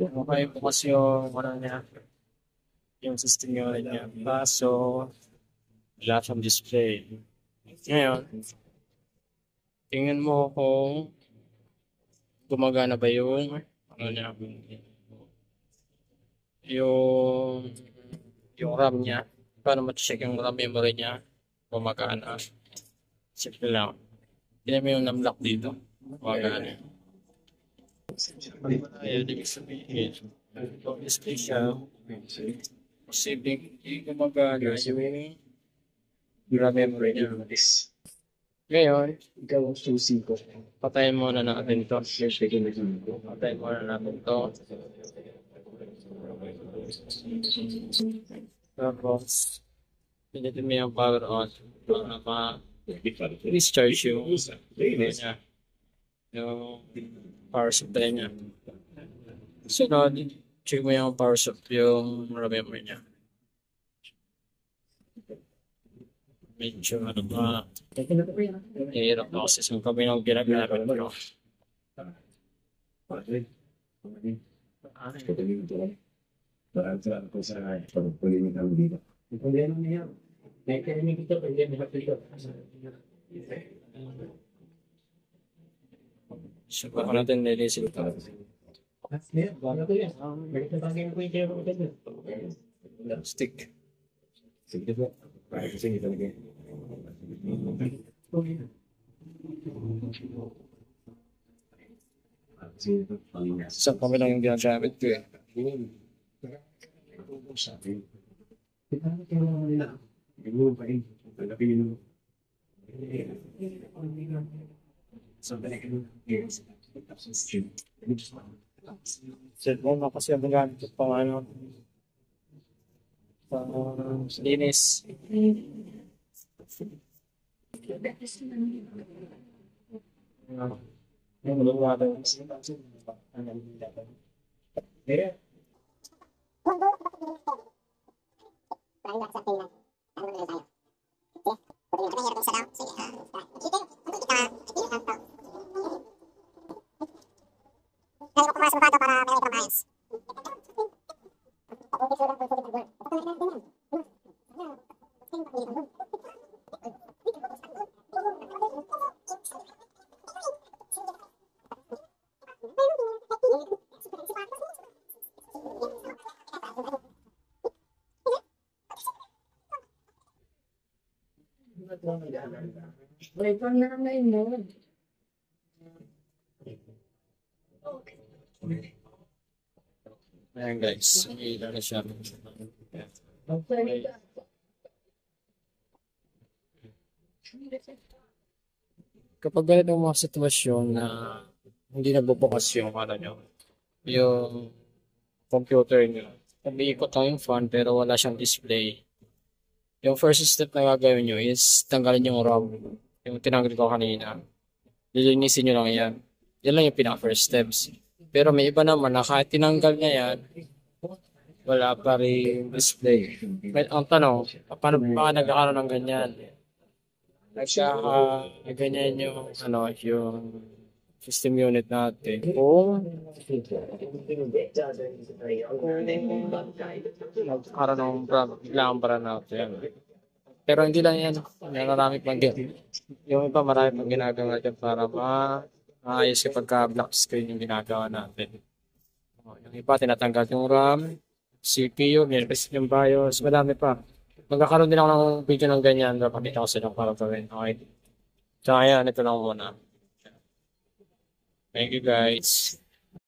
Okay, bukas yung ano niya, yung system unit niya. Kaso, wala siyang display. Ngayon, tingnan mo kung gumagana ba yung ano niya, yung RAM niya. Paano ma-check yung RAM memory niya? Gumagana. Check ko lang. Tingnan mo yung numlock dito. Gumagana. Ayun, ibig sabihin. Kung display siya, posibleng hindi gumagana yung RAM memory niya. Ngayon, patayin muna natin ito. Patayin muna natin ito. Tapos, pinitin mo yung power on para ma-discharge yung niya, yung power supply niya. Sunod, check mo yung power supply, yung RAM memory niya. Medyo ano pa, hirap na kasi sa kami ng ginagamit ko. So, baka natin nilisin ito. Stick. Sa kami lang yung ginagamit ko eh. Cellphone na kasi ang gamit ko pang ano, pang linis. Yung luwa daw. Wait, pang nakamay mo. Ayan guys, ila na siya. Kapag ganito mga sitwasyon na hindi nabubukas yung ano nyo, yung computer nyo, umiikot lang yung fan pero wala siyang display. Yung first step na gagawin nyo is tanggalin yung ROM, yung tinanggal ko kanina. Lilinisin nyo lang yan. Yan lang yung pinaka-first steps. Pero may iba naman na kahit tinanggal na yan, wala pa rin display. Ang tanong, paano ba nagkakaroon ng ganyan? Ganyan yung, ano, yung system unit natin. Kung nagkaroon ng biglang para natin. Pero hindi lang yan. Marami pang yung iba marami pang ginagawa dyan para maayos yung pagka-black screen yung ginagawa natin. Yung iba tinatanggal yung RAM, CPU, nilipas yung BIOS, madami pa. Magkakaroon din ako ng video ng ganyan. Pakita ko sa inyo para gawin. Okay. So, ayan, ito lang muna. Thank you guys.